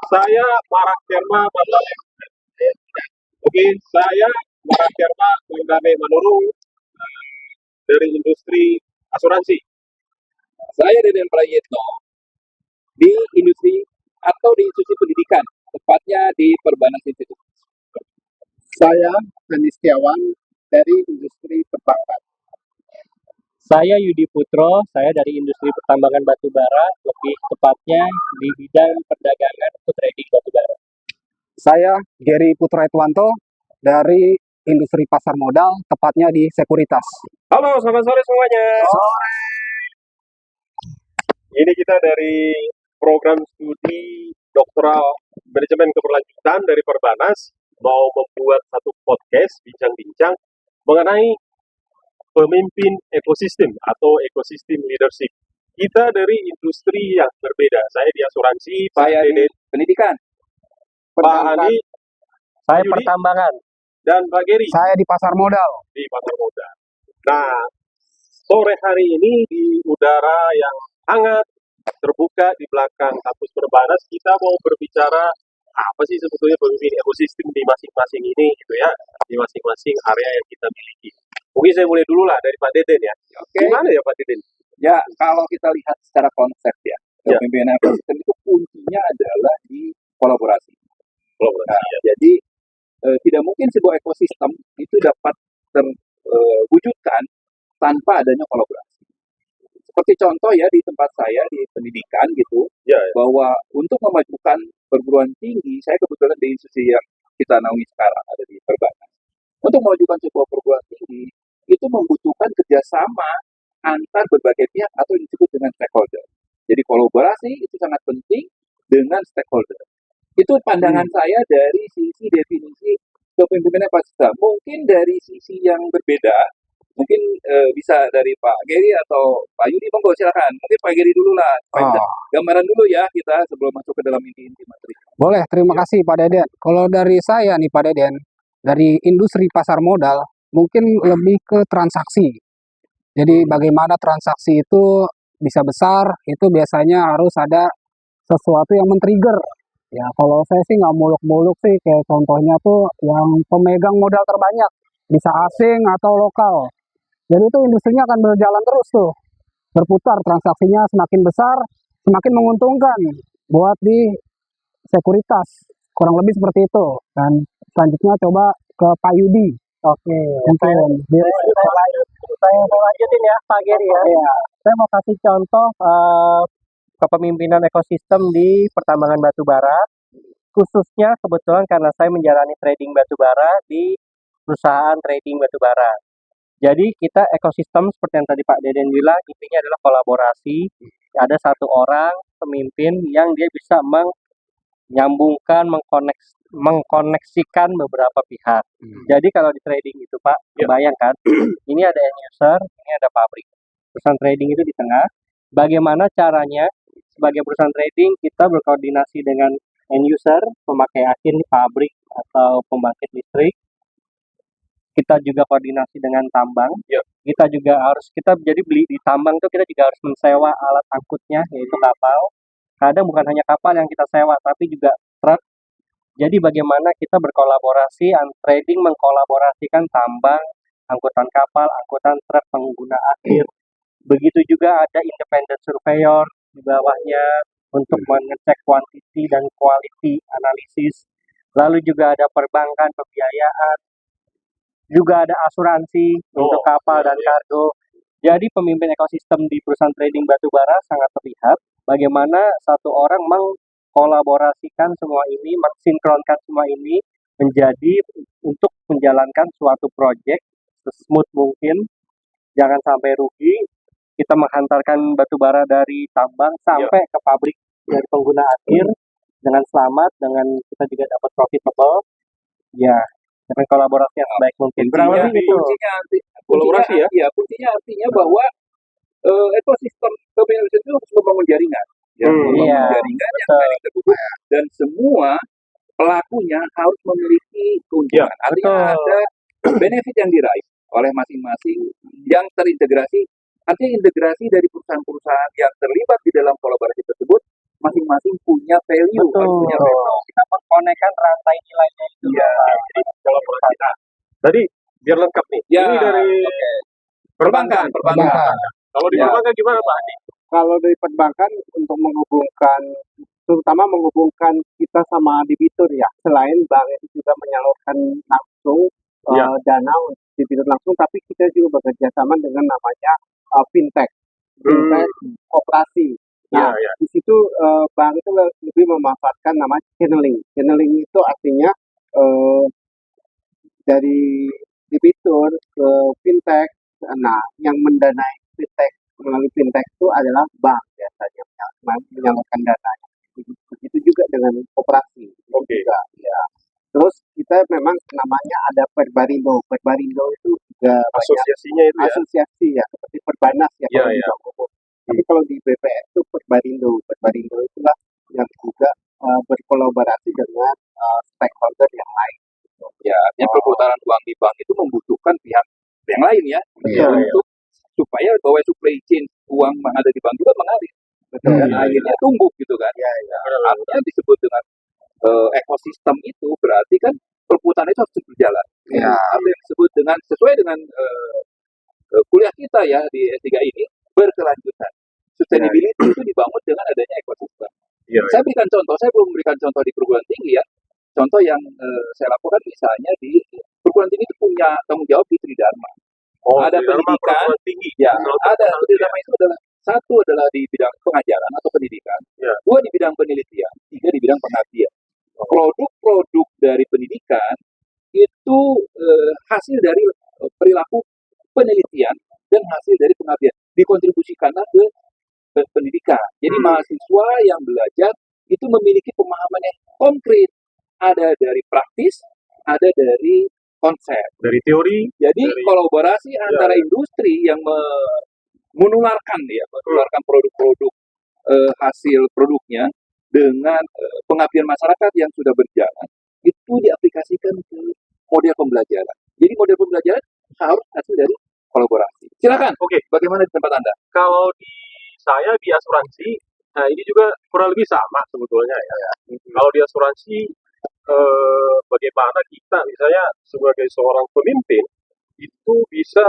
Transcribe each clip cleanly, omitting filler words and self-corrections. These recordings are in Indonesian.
Saya Marak Kerma Mandale. Oke, saya Marak Kerma Mandale Manurung dari industri asuransi. Saya Deden Prayitno di industri atau di institusi pendidikan, tepatnya di Perbanas Institute. Saya Hanis Setiawan dari industri perbankan. Saya Yudi Putro, saya dari industri pertambangan batubara, lebih tepatnya di bidang perdagangan atau trading batubara. Saya Gary Putra Etwanto dari industri pasar modal, tepatnya di sekuritas. Halo, selamat sore semuanya. Ini kita dari program studi doktoral manajemen keberlanjutan dari Perbanas mau membuat satu podcast bincang-bincang mengenai pemimpin ekosistem atau ekosistem leadership. Kita dari industri yang berbeda. Saya di asuransi, Saya di Deden, pendidikan. Pak Ani, Saya Yudi, pertambangan. dan Pak Geri Saya di pasar modal. di pasar modal. Nah, sore hari ini di udara yang hangat, terbuka di belakang kampus Perbanas, kita mau berbicara apa sih sebetulnya pemimpin ekosistem di masing-masing ini gitu ya, di masing-masing area yang kita miliki. Mungkin saya mulai dulu lah dari Pak Deden ya. Oke. Gimana ya Pak Deden? Ya, kalau kita lihat secara konsep ya, Ya. kepemimpinan ekosistem itu kuncinya adalah di kolaborasi. Kolaborasi Nah, ya. jadi tidak mungkin sebuah ekosistem itu dapat terwujudkan tanpa adanya kolaborasi. Seperti contoh ya di tempat saya di pendidikan gitu, Ya, ya. bahwa untuk memajukan perguruan tinggi, saya kebetulan di institusi yang kita naungi sekarang ada di Perbanas. Untuk memajukan sebuah perguruan tinggi itu membutuhkan kerjasama antar berbagai pihak atau yang disebut dengan stakeholder. Jadi kolaborasi itu sangat penting dengan stakeholder. Itu pandangan saya dari sisi definisi kepemimpinan ekosistem. Mungkin dari sisi yang berbeda, mungkin bisa dari Pak Geri atau Pak Yudi, monggo silakan. Mungkin Pak Geri dulu lah, gambaran dulu ya kita sebelum masuk ke dalam inti materi. Boleh, terima kasih Pak Deden. Kalau dari saya nih Pak Deden, dari industri pasar modal, mungkin lebih ke transaksi. Jadi bagaimana transaksi itu bisa besar, itu biasanya harus ada sesuatu yang men-trigger. Ya, kalau saya sih nggak muluk-muluk sih, kayak contohnya tuh yang pemegang modal terbanyak, bisa asing atau lokal. Jadi itu industrinya akan berjalan terus tuh, berputar, transaksinya semakin besar, semakin menguntungkan buat di sekuritas. Kurang lebih seperti itu. Dan selanjutnya coba ke Pak Yudi. Oke, Mungkin saya mau lanjutin ya Pak Geri ya. Iya. Saya mau kasih contoh kepemimpinan ekosistem di pertambangan batubara, khususnya kebetulan karena saya menjalani trading batubara di perusahaan trading batubara. Jadi kita ekosistem seperti yang tadi Pak Deden bilang, intinya adalah kolaborasi. Ada satu orang pemimpin yang dia bisa menyambungkan, mengkoneksikan beberapa pihak. Jadi kalau di trading itu Pak, bayangkan ini ada end user, ini ada pabrik. Perusahaan trading itu di tengah. Bagaimana caranya sebagai perusahaan trading kita berkoordinasi dengan end user, pemakai akhir nih, pabrik atau pembangkit listrik. Kita juga koordinasi dengan tambang. Kita juga harus, kita jadi beli di tambang tuh kita juga harus mensewa alat angkutnya, yaitu kapal. Kadang bukan hanya kapal yang kita sewa, tapi juga truk. Jadi bagaimana kita berkolaborasi, trading mengkolaborasikan tambang, angkutan kapal, angkutan truk, pengguna akhir. Begitu juga ada independent surveyor di bawahnya untuk mengecek quantity dan quality analisis. Lalu juga ada perbankan, pembiayaan. Juga ada asuransi untuk kapal dan kargo. Jadi pemimpin ekosistem di perusahaan trading batubara sangat terlihat bagaimana satu orang mengkolaborasikan semua ini, mensinkronkan semua ini menjadi untuk menjalankan suatu proyek sesmooth mungkin, jangan sampai rugi. Kita menghantarkan batubara dari tambang sampai ke pabrik dari pengguna akhir dengan selamat, dengan kita juga dapat profitable. Ya, dengan kolaborasi yang sebaik mungkin. Kurang lebih itu. Kolaborasi ya? Iya, kuncinya artinya bahwa ekosistem kepemimpinan itu harus membangun jaringan. Ya, membangun jaringan yang saling terhubung dan semua pelakunya harus memiliki keuntungan. Artinya ada benefit yang diraih oleh masing-masing yang terintegrasi. Artinya integrasi dari perusahaan-perusahaan yang terlibat di dalam kolaborasi tersebut masing-masing punya value, Betul. punya value. Kita mengkonekkan rantai nilainya itu. Iya. Jadi kolaborasi. Nah, tadi biar lengkap nih. Ya, Ini dari oke. perbankan. Perbankan. Kalau di Ya. perbankan gimana Pak Andi? Kalau dari perbankan untuk menghubungkan, terutama menghubungkan kita sama debitur ya. Selain bank itu juga menyalurkan langsung Ya. dana untuk debitur langsung, tapi kita juga bekerja sama dengan namanya fintech operasi. Iya, Nah, iya. di situ bank itu lebih memanfaatkan nama channeling. Channeling itu artinya dari debitur ke fintech. Nah, yang mendanai fintech melalui fintech itu adalah bank biasanya menyalurkan dana. Begitu juga dengan operasi. Oke. Juga, ya. Terus kita memang namanya ada Perbarindo. Perbarindo itu juga banyak Asosiasinya itu ya. asosiasi ya, seperti Perbanas ya Iya, kalau di iya. Bank Umum. Tapi kalau di BPS itu Perbarindo. Perbarindo itulah yang juga berkolaborasi dengan stakeholder yang lain. Ya, artinya perputaran uang di bank itu membutuhkan pihak yang lain ya, Iya, untuk supaya bahwa supply chain uang yang ada di bank juga mengalir. Betul. Dan Iya, akhirnya tumbuh gitu kan. Benar. Artinya disebut dengan ekosistem itu berarti kan perputaran itu harus terus berjalan. Ya. Apa yang disebut dengan sesuai dengan kuliah kita ya di S3 ini berkelanjutan. Sustainability itu dibangun dengan adanya ekosistem. Iya, Saya berikan contoh, saya belum memberikan contoh di perguruan tinggi ya. Contoh yang saya lakukan misalnya di perguruan tinggi itu punya tanggung jawab di Tridharma. Oh, Ada Tridharma pendidikan, perguruan tinggi. Ya, Salah satu ada salah satu Tridharma itu adalah satu adalah di bidang pengajaran atau pendidikan, Ya. dua di bidang penelitian, tiga di bidang pengabdian. Produk-produk dari pendidikan itu hasil dari perilaku penelitian dan hasil dari pengabdian dikontribusikanlah ke pendidikan. Jadi mahasiswa yang belajar itu memiliki pemahaman yang konkret, ada dari praktis, ada dari konsep. Dari teori. Jadi Dari- kolaborasi antara industri yang menularkan produk-produk hasil produknya dengan pengabdian masyarakat yang sudah berjalan itu diaplikasikan ke model pembelajaran. Jadi model pembelajaran harus hasil dari kolaborasi. Silakan. Oke. Bagaimana di tempat Anda? Kalau di saya di asuransi, nah ini juga kurang lebih sama sebetulnya ya. Kalau di asuransi, bagaimana kita misalnya sebagai seorang pemimpin itu bisa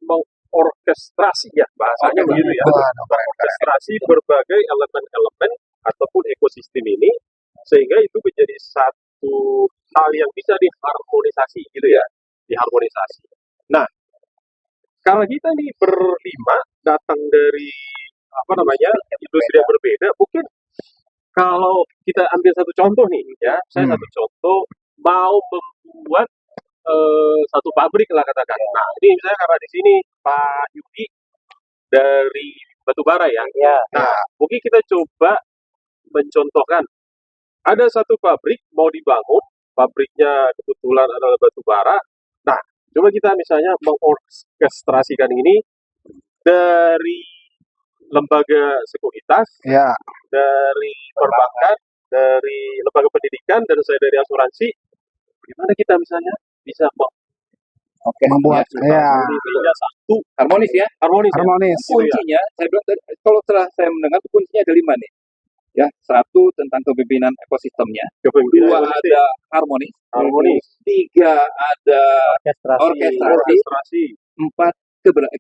mengorkestrasi ya bahasanya Oke, begitu ya, mengorkestrasi berbagai elemen-elemen ataupun ekosistem ini sehingga itu menjadi satu hal yang bisa diharmonisasi gitu ya, diharmonisasi. Nah, karena kita nih berlima datang dari industri yang berbeda, mungkin kalau kita ambil satu contoh nih ya, saya satu contoh mau membuat satu pabrik lah katakan. Nah ini misalnya karena di sini Pak Yudi dari batubara ya. Nah mungkin kita coba mencontohkan ada satu pabrik mau dibangun, pabriknya kebetulan adalah batubara. Nah coba kita misalnya mengorkestrasikan ini dari lembaga sekuritas, Ya. dari perbankan, dari lembaga pendidikan, dan saya dari asuransi. Bagaimana kita misalnya bisa Membuat sehingga satu Harmonis ya. harmonis. harmonis. Kuncinya, saya bilang tadi, kalau setelah saya mendengar tuh kuncinya ada 5 nih. Ya, satu tentang kepemimpinan ekosistemnya, dua ada harmonis, tiga ada orkestrasi, empat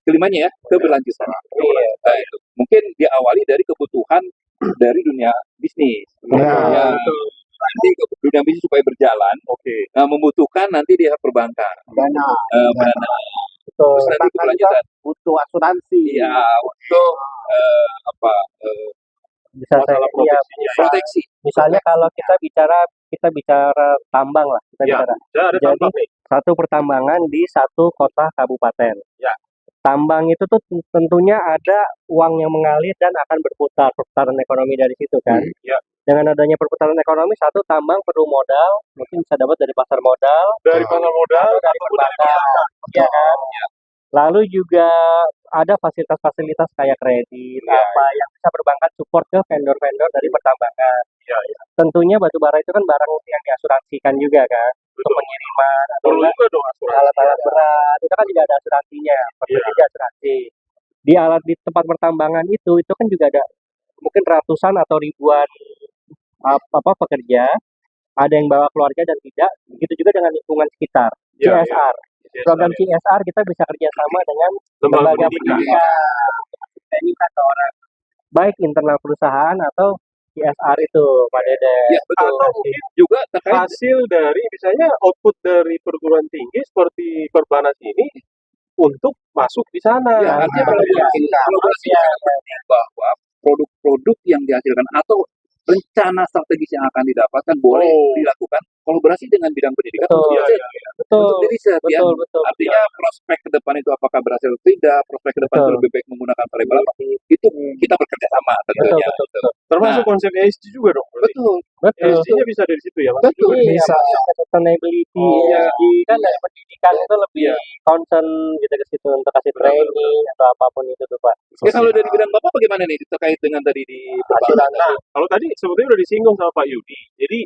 kelimanya ya keberlanjutan. Nah, itu. Mungkin diawali dari kebutuhan dari dunia bisnis. Ya. Nanti dunia bisnis supaya berjalan, nah, membutuhkan nanti dia perbankan, Dana. dana. Terus nanti keberlanjutan. Butuh asuransi. Iya, untuk Bisa saya proteksi. misalnya kalau kita bicara tambang lah, bicara. Ada Jadi tambang nih. satu pertambangan di satu kota kabupaten. Ya. Tambang itu tuh tentunya ada uang yang mengalir dan akan perputaran ekonomi dari situ kan. Ya. Dengan adanya perputaran ekonomi, satu tambang perlu modal, mungkin bisa dapat dari pasar modal, Dari pasar modal dari ataupun dari perbankan, ya kan. Lalu juga ada fasilitas-fasilitas kayak kredit, apa yang bisa perbankan support ke vendor-vendor dari pertambangan. Ya. Tentunya batubara itu kan barang yang diasuransikan juga kan, untuk pengiriman atau Perlu juga dong asuransi. alat-alat berat, itu kan juga ada asuransinya, perlu juga asuransi. Di tempat pertambangan itu kan juga ada mungkin ratusan atau ribuan pekerja, ada yang bawa keluarga dan tidak. Begitu juga dengan lingkungan sekitar. Ya, ya. CSR. Program CSR kita bisa kerjasama dengan lembaga pendidikan, atau orang baik internal perusahaan atau CSR itu, Pak Dede. Ya, betul. Atau mungkin Juga terkait hasil dari misalnya output dari perguruan tinggi seperti Perbanas ini untuk masuk di sana. ya, artinya kolaborasi bahwa produk-produk yang dihasilkan atau rencana strategis yang akan didapatkan boleh dilakukan kolaborasi dengan bidang pendidikan Betul. untuk riset. Betul. Untuk riset, ya. Betul. Artinya prospek ke depan itu apakah berhasil atau tidak, prospek ke depan itu Betul. lebih baik menggunakan variabel apa, itu kita bekerja sama tentunya. Betul. Termasuk konsep ESG juga dong. Betul. ESG-nya bisa dari situ ya, Mas? Betul. Iya, Bisa. sustainability, Oh. ESG, kan dari pendidikan itu lebih concern gitu ke situ untuk kasih training atau apapun itu tuh, Pak. Ya, kalau dari bidang Bapak bagaimana nih terkait dengan tadi di perbankan? Nah, kalau tadi sebetulnya udah disinggung sama Pak Yudi. Jadi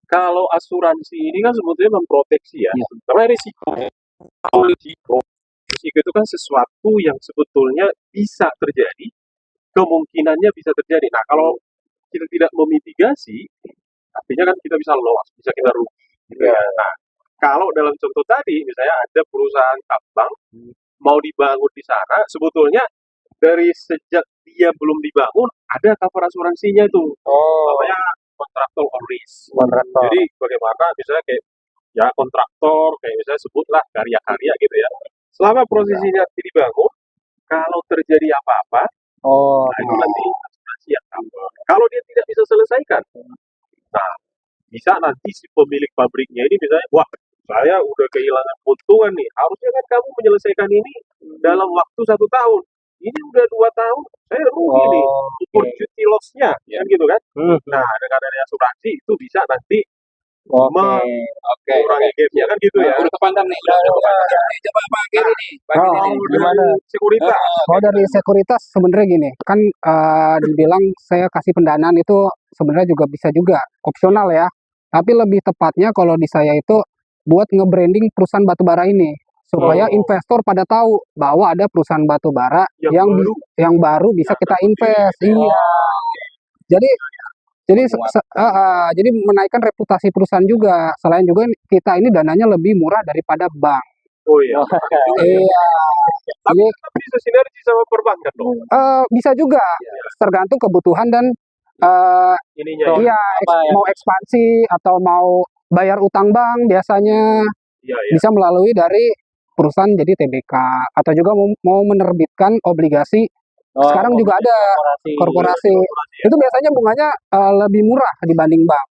kalau asuransi ini kan sebetulnya memproteksi ya. Karena risiko itu kan sesuatu yang sebetulnya bisa terjadi, kemungkinannya bisa terjadi. Nah, kalau kita tidak memitigasi, artinya kan kita bisa loss, bisa kita rugi. Gitu ya. Nah, kalau dalam contoh tadi, misalnya ada perusahaan tambang mau dibangun di sana, sebetulnya dari sejak dia belum dibangun ada cover asuransinya itu, namanya kontraktor or risk. Jadi bagaimana misalnya kayak ya kontraktor, kayak misalnya sebutlah karya-karya gitu ya. Selama prosesnya dibangun, kalau terjadi apa-apa, nah itu nanti asuransi yang cover. Kalau dia tidak bisa selesaikan, nah bisa nanti si pemilik pabriknya ini misalnya, wah saya udah kehilangan keuntungan nih, harusnya kan kamu menyelesaikan ini dalam waktu 1 tahun. Ini udah 2 tahun, saya rugi nih, opportunity loss-nya, kan gitu kan. Nah, dengan adanya asuransi itu bisa nanti mengurangi gap-nya kan gitu ya. Udah kepandang nih. Coba Pak Giri nih. Gimana? Sekuritas. Kalau dari sekuritas sebenarnya gini, kan dibilang saya kasih pendanaan itu sebenarnya juga bisa juga opsional ya. Tapi lebih tepatnya kalau di saya itu buat nge-branding perusahaan batubara ini supaya investor pada tahu bahwa ada perusahaan batubara yang baru bisa kita invest. Iya. Jadi jadi menaikkan reputasi perusahaan juga. Selain juga kita ini dananya lebih murah daripada bank. Oh iya. Iya. Tapi bisa sinergi sama perbankan dong. Bisa juga, tergantung kebutuhan dan Ininya iya mau ekspansi atau mau bayar utang bank biasanya bisa melalui dari perusahaan jadi TBK atau juga mau menerbitkan obligasi. Sekarang juga ada korporasi. Itu biasanya bunganya lebih murah dibanding bank.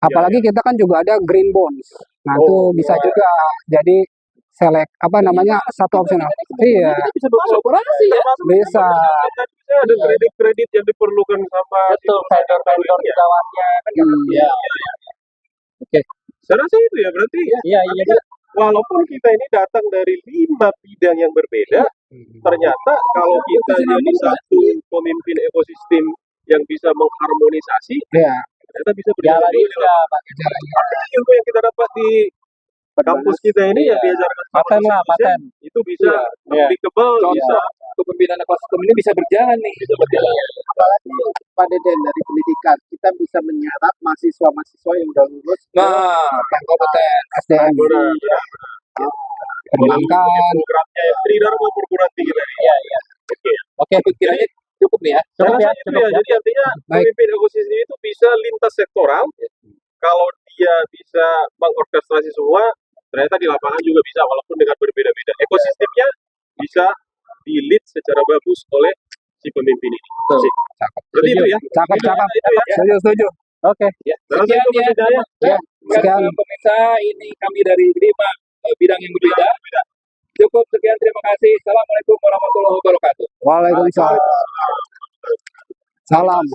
Apalagi kita kan juga ada green bonds. Nah, itu bisa juga jadi satu opsional. Iya. Bisa berkolaborasi ya. Bisa. Ada kredit-kredit yang diperlukan sama vendor-vendor di bawahnya kan Iya. Oke. Saya rasa itu ya berarti. Iya. Walaupun kita ini datang dari 5 bidang yang berbeda, ternyata kalau kita jadi satu pemimpin ekosistem yang bisa mengharmonisasi, ternyata bisa berjalan juga. Ilmu yang kita dapat di kampus kita ini yang diajarkan paten itu bisa applicable, bisa kepemimpinan ekosistem ini bisa berjalan nih. Apalagi Pak Deden dari pendidikan, kita bisa menyerap mahasiswa-mahasiswa yang udah lulus Yang kompeten. SDM. Perbankan. programnya trader mau perguruan tinggi tadi. Iya. Oke, kiranya cukup nih ya. Cukup ya. Jadi artinya pemimpin ekosistem itu bisa lintas sektoral. Kalau dia bisa mengorkestrasi semua, ternyata di lapangan juga bisa, walaupun dengan berbeda-beda. Ekosistemnya bisa di-lead secara bagus oleh si pemimpin ini. Berarti itu ya. Cakep. Setuju. Oke. Sekian ya. Sekian pemirsa, ini kami dari 5 bidang yang berbeda. Cukup sekian, terima kasih. Assalamualaikum warahmatullahi wabarakatuh. Waalaikumsalam. Salam.